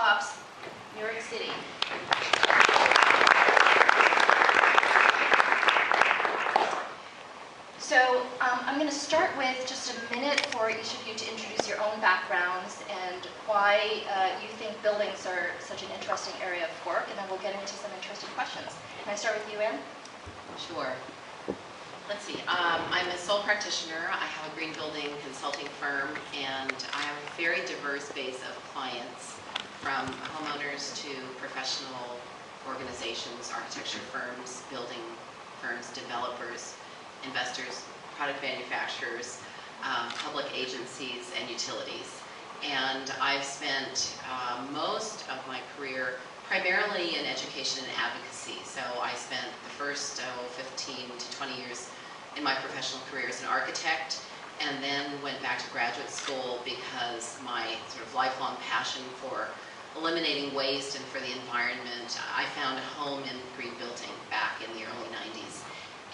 tops New York City. So I'm going to start with just a minute for each of you to introduce your own backgrounds and why you think buildings are such an interesting area of work, and then we'll get into some interesting questions. Can I start with you, Ann? Sure. Let's see. I'm a sole practitioner. I have a green building consulting firm, and I have a very diverse base of clients, from homeowners to professional organizations, architecture firms, building firms, developers, investors, product manufacturers, public agencies, and utilities. And I've spent most of my career primarily in education and advocacy. So I spent the first 15 to 20 years in my professional career as an architect, and then went back to graduate school because my sort of lifelong passion for eliminating waste and for the environment, I found a home in green building back in the early 90s.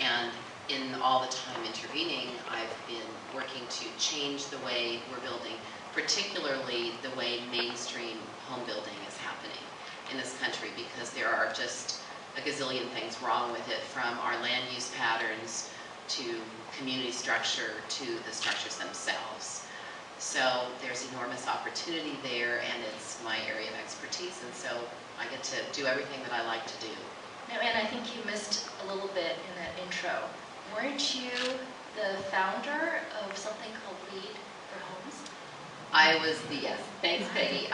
And in all the time intervening, I've been working to change the way we're building, particularly the way mainstream home building is happening in this country, because there are just a gazillion things wrong with it, from our land use patterns to community structure to the structures themselves. So there's enormous opportunity there, and it's my area of expertise, and so I get to do everything that I like to do. Now, Ann, I think you missed a little bit in that intro. Weren't you the founder of something called Lead for Homes? I was the, yes, thanks Peggy.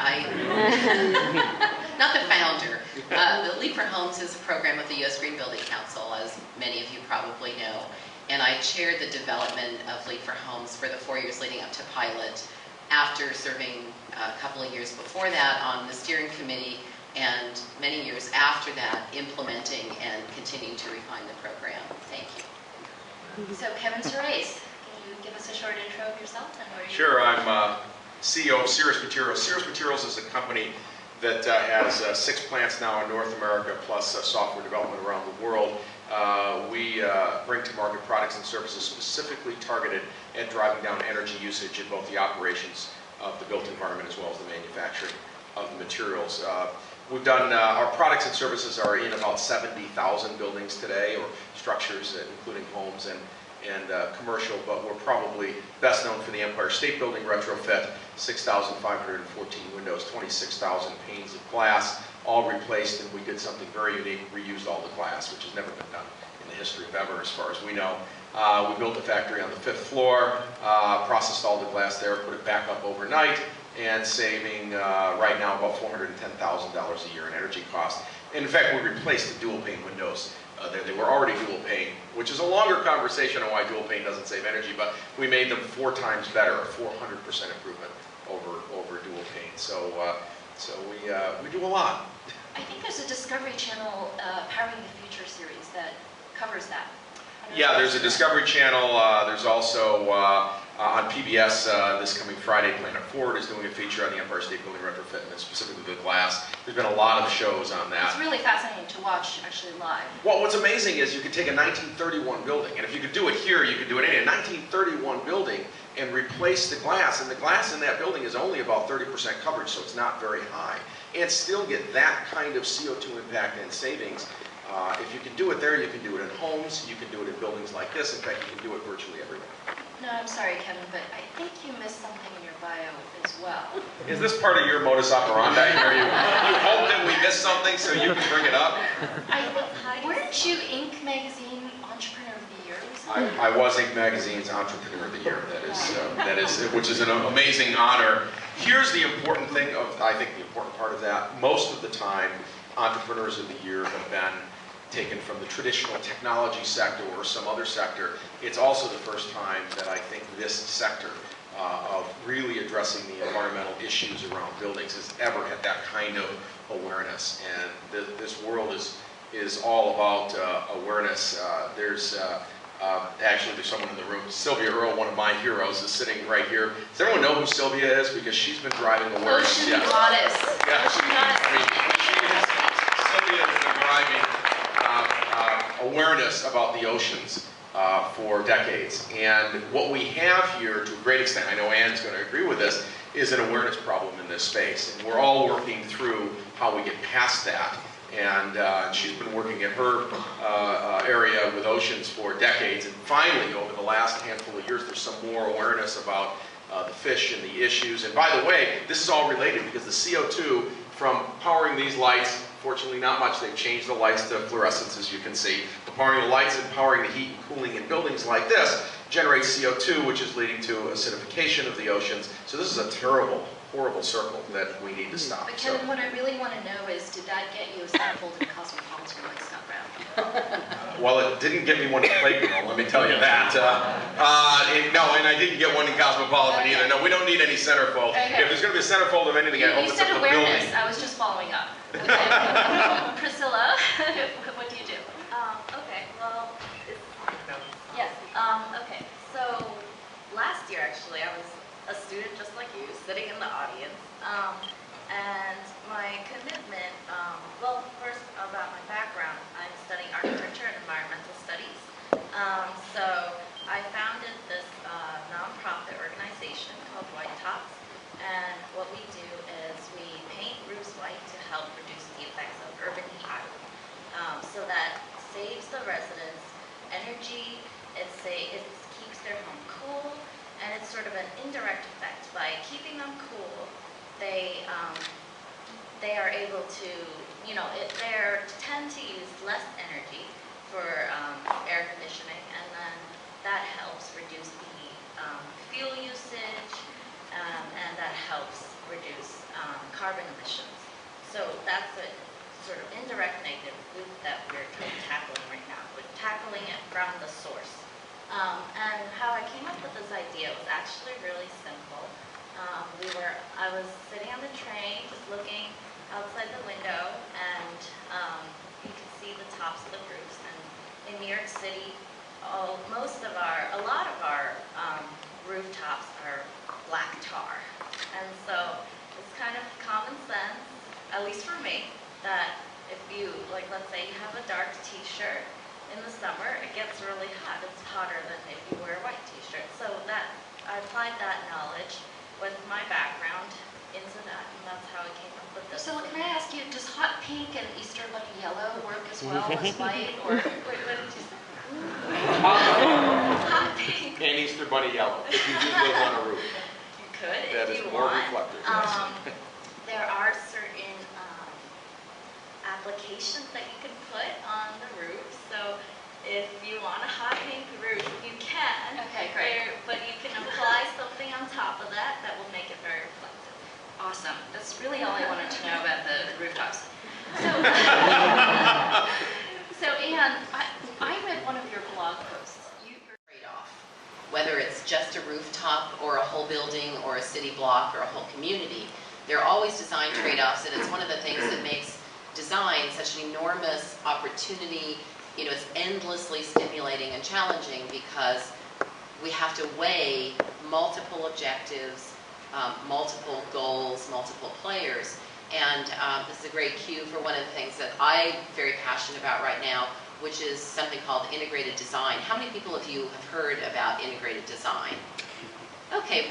Not the founder. The Lead for Homes is a program of the U.S. Green Building Council, as many of you probably know. And I chaired the development of Lead for Homes for the 4 years leading up to pilot, after serving a couple of years before that on the steering committee, and many years after that implementing and continuing to refine the program. Thank you. So Kevin Surace, can you give us a short intro of yourself and where you Sure, I'm CEO of Cirrus Materials. Cirrus Materials is a company that has 6 plants now in North America, plus software development around the world. We bring to market products and services specifically targeted at driving down energy usage in both the operations of the built environment as well as the manufacturing of the materials. We've done, our products and services are in about 70,000 buildings today, or structures, including homes and commercial, but we're probably best known for the Empire State Building retrofit, 6,514 windows, 26,000 panes of glass, all replaced, and we did something very unique, reused all the glass, which has never been done in the history of ever, as far as we know. We built a factory on the 5th floor, processed all the glass there, put it back up overnight, and saving right now about $410,000 a year in energy costs. And in fact, we replaced the dual pane windows there. They were already dual pane, which is a longer conversation on why dual pane doesn't save energy, but we made them 4 times better, a 400% improvement over dual pane. So we do a lot. I think there's a Discovery Channel Powering the Future series that covers that. Yeah, there's a Discovery Channel. There's also on PBS this coming Friday, Planet Forward is doing a feature on the Empire State Building retrofit, and specifically the glass. There's been a lot of shows on that. It's really fascinating to watch actually live. Well, what's amazing is you could take a 1931 building, and if you could do it here, you could do it in a 1931 building and replace the glass, and the glass in that building is only about 30% coverage, so it's not very high, and still get that kind of CO2 impact and savings. If you can do it there, you can do it in homes, you can do it in buildings like this. In fact, you can do it virtually everywhere. No, I'm sorry, Kevin, but I think you missed something in your bio as well. Is this part of your modus operandi? You hope that we missed something so you can bring it up? Weren't you Inc. Magazine Entrepreneur of the Year recently? I was Inc. Magazine's Entrepreneur of the Year. That is, which is an amazing honor. Here's the important thing I think the important part of that. Most of the time, Entrepreneurs of the Year have been taken from the traditional technology sector or some other sector. It's also the first time that I think this sector of really addressing the environmental issues around buildings has ever had that kind of awareness. And this world is all about awareness. Actually, there's someone in the room. Sylvia Earle, one of my heroes, is sitting right here. Does everyone know who Sylvia is? Because she's been driving awareness. Ocean Goddess. Yeah. Ocean Goddess. Sylvia has been driving awareness about the oceans for decades. And what we have here, to a great extent, I know Ann's going to agree with this, is an awareness problem in this space. And we're all working through how we get past that. And she's been working in her area with oceans for decades. And finally, over the last handful of years, there's some more awareness about the fish and the issues. And by the way, this is all related because the CO2 from powering these lights, fortunately not much, they've changed the lights to fluorescence, as you can see. But powering the lights and powering the heat and cooling in buildings like this generates CO2, which is leading to acidification of the oceans. So this is a terrible, horrible circle that we need to stop. But Kevin, what I really want to know is, did that get you a centerfold in Cosmopolitan like Scott Brown? Well, it didn't get me one in Playgirl, let me tell you that. No, and I didn't get one in Cosmopolitan either. No, we don't need any centerfold. Okay. If there's going to be a centerfold of anything, I hope You it's said of the building. awareness. I was just following up. Okay. Priscilla, what do you do? Okay, well, Yes. okay, so last year actually, I was a student just like you, sitting in the audience, and my commitment, well, first about my background, I'm studying architecture and environmental studies, so I founded this nonprofit organization called White Tops, and what we do is we paint roofs white to help reduce the effects of urban heat, so that saves the residents energy, it keeps their home cool, and it's sort of an indirect effect. By keeping them cool, they are able to, they tend to use less energy for air conditioning, and then that helps reduce the fuel usage, and that helps reduce carbon emissions. So that's a sort of indirect negative loop that we're tackling right now. We're tackling it from the source. And how I came up with this idea was actually really simple. I was sitting on the train, just looking outside the window, and you could see the tops of the roofs. And in New York City, a lot of our rooftops are black tar. And so it's kind of common sense, at least for me, that if you, let's say you have a dark t-shirt in the summer, it gets really hot. It's hotter than if you wear a white t-shirt. So I applied that knowledge with my background into that, and that's how I came up with this. So can I ask you, does hot pink and Easter bunny yellow work as well as white? Or wait, what did you say? Hot pink. And Easter bunny yellow, if you do live on a roof. You could, That if is you more want. reflective, yes. There are certain applications that you can put on the roof. So if you want a hot pink roof, you can. Okay, great. But you can apply something on top of that will make it very reflective. Awesome. That's really all I wanted to know about the rooftops. So Anne, I read one of your blog posts. Trade-off. Whether it's just a rooftop or a whole building or a city block or a whole community, there are always design trade-offs, and it's one of the things that makes design such an enormous opportunity. It's endlessly stimulating and challenging because we have to weigh multiple objectives, multiple goals, multiple players. And this is a great cue for one of the things that I'm very passionate about right now, which is something called integrated design. How many people of you have heard about integrated design? Okay,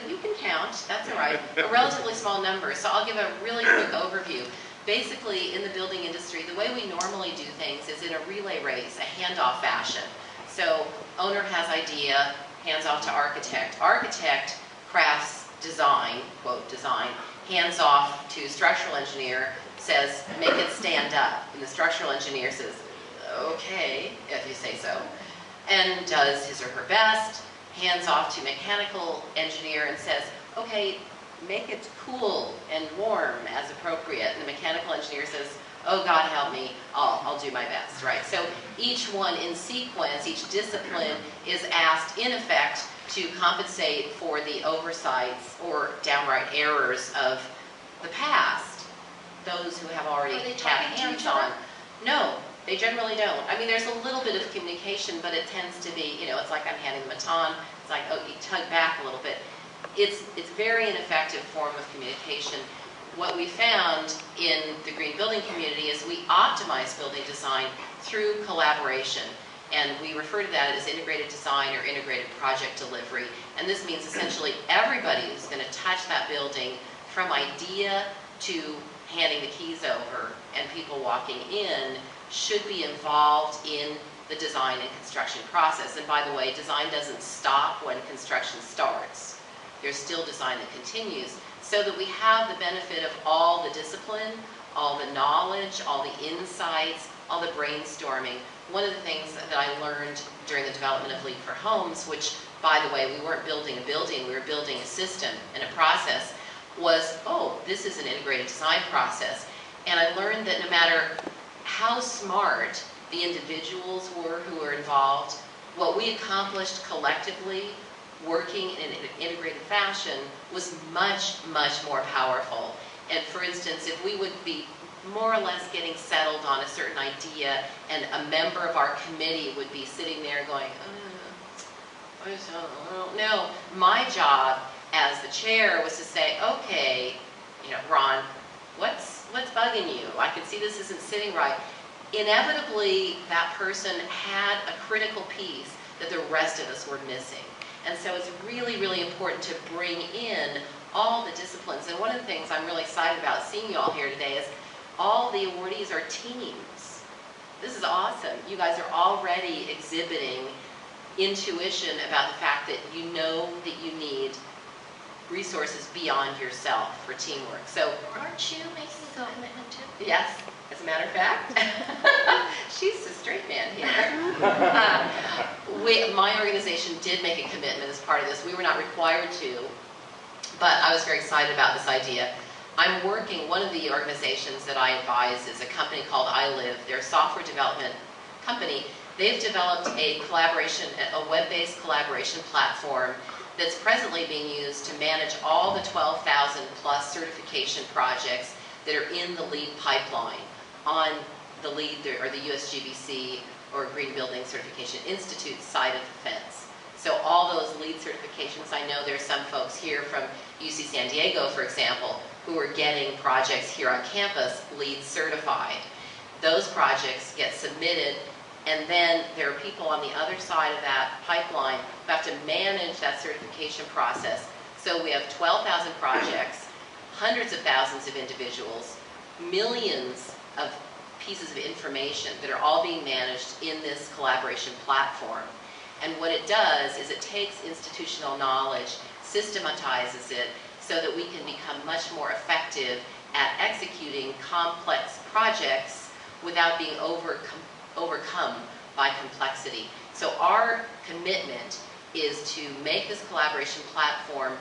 you can count, that's all right. A relatively small number, so I'll give a really quick overview. Basically, in the building industry, the way we normally do things is in a relay race, a handoff fashion. So, owner has idea, hands off to architect. Architect crafts design, quote, design, hands off to structural engineer, says, make it stand up. And the structural engineer says, okay, if you say so, and does his or her best, hands off to mechanical engineer and says, okay, make it cool and warm as appropriate. And the mechanical engineer says, oh God help me, I'll do my best, right? So each one in sequence, each discipline is asked in effect to compensate for the oversights or downright errors of the past, those who have already had hands-on. No, they generally don't. I mean, there's a little bit of communication, but it tends to be, it's like I'm handing them a baton. It's like, oh, you tug back a little bit. It's very ineffective form of communication. What we found in the green building community is we optimize building design through collaboration. And we refer to that as integrated design or integrated project delivery. And this means essentially everybody who's going to touch that building, from idea to handing the keys over and people walking in, should be involved in the design and construction process. And by the way, design doesn't stop when construction starts. There's still design that continues, so that we have the benefit of all the discipline, all the knowledge, all the insights, all the brainstorming. One of the things that I learned during the development of Leap for Homes, which, by the way, we weren't building a building, we were building a system and a process, was, oh, this is an integrated design process. And I learned that no matter how smart the individuals were who were involved, what we accomplished collectively, working in an integrated fashion, was much, much more powerful. And for instance, if we would be more or less getting settled on a certain idea, and a member of our committee would be sitting there going, I don't know. My job as the chair was to say, okay, Ron, what's bugging you? I can see this isn't sitting right. Inevitably, that person had a critical piece that the rest of us were missing. And so it's really, really important to bring in all the disciplines. And one of the things I'm really excited about seeing you all here today is all the awardees are teams. This is awesome. You guys are already exhibiting intuition about the fact that you know that you need resources beyond yourself for teamwork. So, Aren't you making a commitment too? yes, as a matter of fact, she's the straight man here. My organization did make a commitment as part of this. We were not required to, but I was very excited about this idea. I'm working, one of the organizations that I advise is a company called iLive. They're a software development company. They've developed a web-based collaboration platform that's presently being used to manage all the 12,000 plus certification projects that are in the LEED pipeline on the LEED or the USGBC or Green Building Certification Institute side of the fence. So all those LEED certifications, I know there's some folks here from UC San Diego, for example, who are getting projects here on campus LEED certified. Those projects get submitted, and then there are people on the other side of that pipeline who have to manage that certification process. So we have 12,000 projects, hundreds of thousands of individuals, millions of pieces of information that are all being managed in this collaboration platform. And what it does is it takes institutional knowledge, systematizes it, so that we can become much more effective at executing complex projects without being overcome by complexity. So our commitment is to make this collaboration platform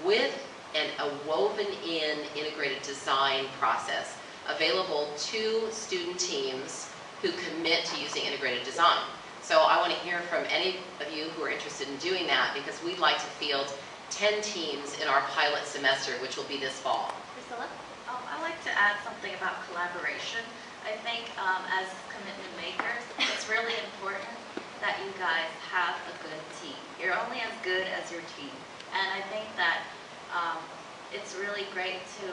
with a woven-in integrated design process available to student teams who commit to using integrated design. So I want to hear from any of you who are interested in doing that, because we'd like to field 10 teams in our pilot semester, which will be this fall. Priscilla? I'd like to add something about collaboration. I think as commitment makers, it's really important that you guys have a good team. You're only as good as your team. And I think that it's really great to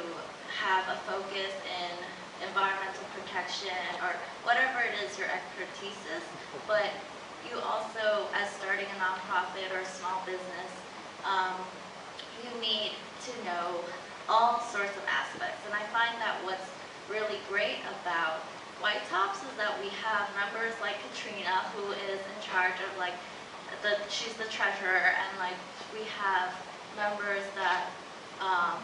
have a focus in environmental protection or whatever it is your expertise is, but you also, as starting a nonprofit or a small business, you need to know all sorts of aspects. And I find that what's really great about White Tops is that we have members like Katrina, who is in charge of she's the treasurer, and we have members that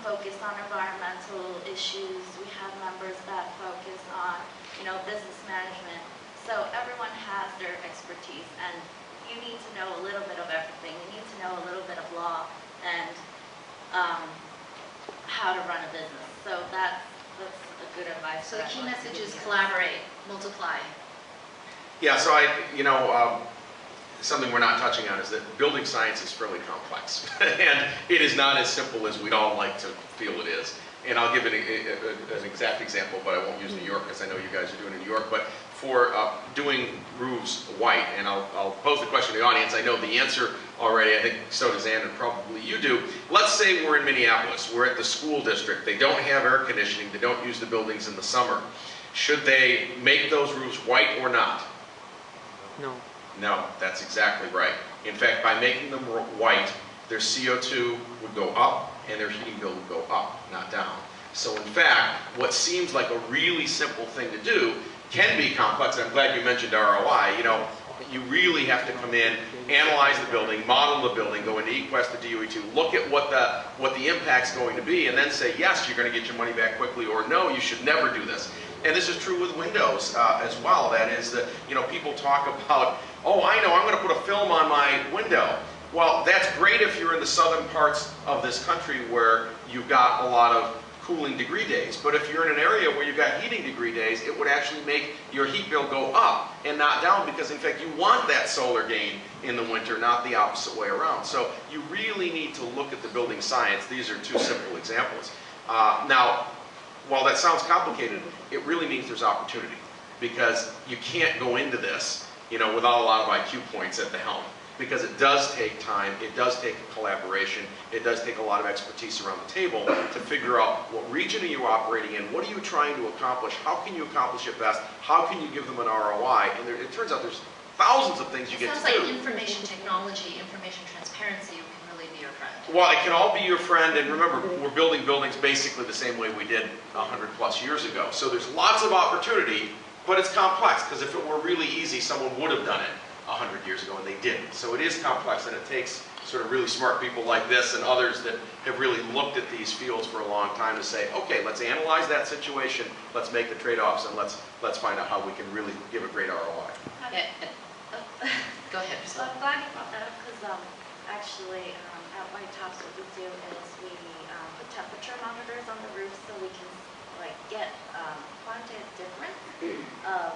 focus on environmental issues. We have members that focus on, business management. So everyone has their expertise, and you need to know a little bit of everything. You need to know a little bit of law and how to run a business. So that's a good advice. So the key message is collaborate, multiply. Yeah, so something we're not touching on is that building science is fairly complex. And it is not as simple as we'd all like to feel it is. And I'll give it an exact example, but I won't use New York because I know you guys are doing it in New York. But for doing roofs white, and I'll pose the question to the audience. I know the answer already. I think so does Ann, and probably you do. Let's say we're in Minneapolis. We're at the school district. They don't have air conditioning. They don't use the buildings in the summer. Should they make those roofs white or not? No. No, that's exactly right. In fact, by making them white, their CO2 would go up and their heating bill would go up, not down. So in fact, what seems like a really simple thing to do can be complex. I'm glad you mentioned ROI. You know, you really have to come in, analyze the building, model the building, go into eQuest to DOE2, look at what the impact's going to be, and then say, yes, you're going to get your money back quickly, or no, you should never do this. And this is true with windows as well. That is that, you know, people talk about, oh, I know, I'm going to put a film on my window. Well, that's great if you're in the southern parts of this country where you've got a lot of cooling degree days. But if you're in an area where you've got heating degree days, it would actually make your heat bill go up and not down, because in fact you want that solar gain in the winter, not the opposite way around. So you really need to look at the building science. These are two simple examples. Now, while that sounds complicated, it really means there's opportunity, because you can't go into this, you know, without a lot of IQ points at the helm. Because it does take time, it does take collaboration, it does take a lot of expertise around the table to figure out what region are you operating in, what are you trying to accomplish, how can you accomplish it best, how can you give them an ROI, and it turns out there's thousands of things you get to do. It sounds like information technology, information transparency can really be your friend. Well, it can all be your friend, and remember, we're building buildings basically the same way we did 100+ years ago. So there's lots of opportunity, but it's complex, because if it were really easy, someone would have done it 100 years ago, and they didn't. So it is complex, and it takes sort of really smart people like this and others that have really looked at these fields for a long time to say, okay, let's analyze that situation, let's make the trade-offs, and let's find out how we can really give a great ROI. Go ahead, Priscilla. I'm glad you brought that up, because actually at White Tops what we do is we put temperature monitors on the roof so we can like get quantitative difference of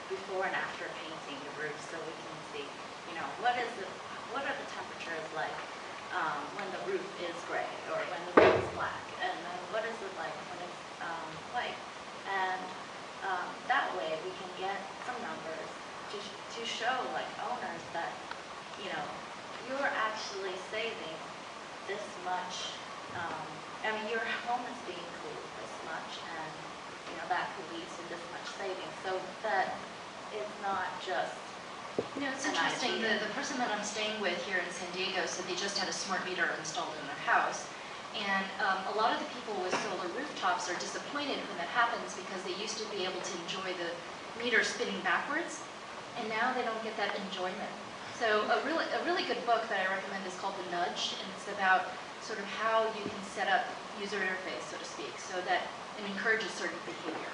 before and after painting the roof, so we can see, you know, what are the temperatures like when the roof is gray or when the roof is black, and then what is it like when it's white, and that way we can get some numbers to show like owners that, you know, you're actually saving this much. I mean, your home is being cooled this much, and you know that could lead to this much savings. So that it's not just. You know, it's interesting. The person that I'm staying with here in San Diego said they just had a smart meter installed in their house, and a lot of the people with solar rooftops are disappointed when that happens, because they used to be able to enjoy the meter spinning backwards, and now they don't get that enjoyment. So a really good book that I recommend is called The Nudge, and it's about sort of how you can set up user interface, so to speak, so that it encourages certain behavior.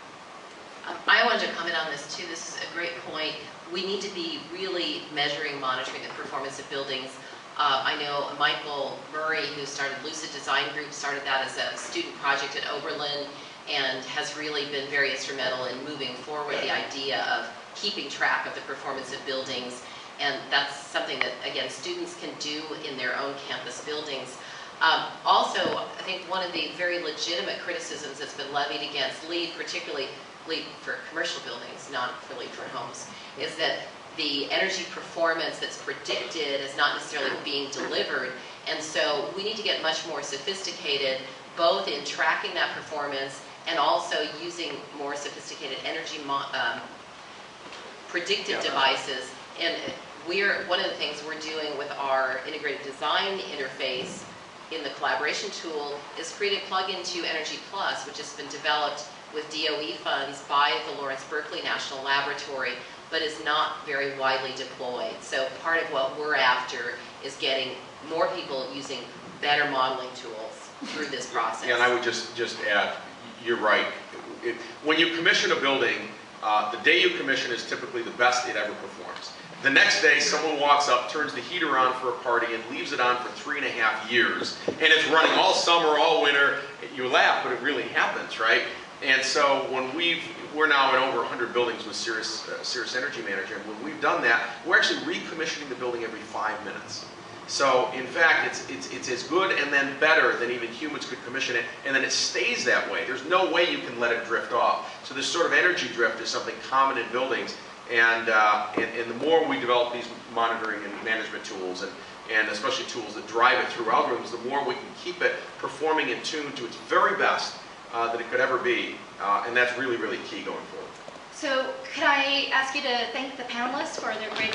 I wanted to comment on this too. This is a great point. We need to be really measuring, monitoring the performance of buildings. I know Michael Murray, who started Lucid Design Group, started that as a student project at Oberlin, and has really been very instrumental in moving forward the idea of keeping track of the performance of buildings. And that's something that, again, students can do in their own campus buildings. Also, I think one of the very legitimate criticisms that's been levied against LEED, particularly LEED for commercial buildings, not for LEED for homes, is that the energy performance that's predicted is not necessarily being delivered. And so we need to get much more sophisticated, both in tracking that performance and also using more sophisticated energy predictive devices. And one of the things we're doing with our integrated design interface in the collaboration tool is create a plug-in to Energy Plus, which has been developed with DOE funds by the Lawrence Berkeley National Laboratory, but is not very widely deployed. So part of what we're after is getting more people using better modeling tools through this process. Yeah, and I would just add, you're right. When you commission a building, the day you commission is typically the best it ever performs. The next day, someone walks up, turns the heater on for a party, and leaves it on for 3.5 years. And it's running all summer, all winter. You laugh, but it really happens, right? And so when we're now in over 100 buildings with Cirrus Energy Manager, and when we've done that, we're actually recommissioning the building every 5 minutes. So in fact, it's as good and then better than even humans could commission it, and then it stays that way. There's no way you can let it drift off. So this sort of energy drift is something common in buildings. And the more we develop these monitoring and management tools, and especially tools that drive it through algorithms, the more we can keep it performing in tune to its very best that it could ever be. And that's really, really key going forward. So could I ask you to thank the panelists for their great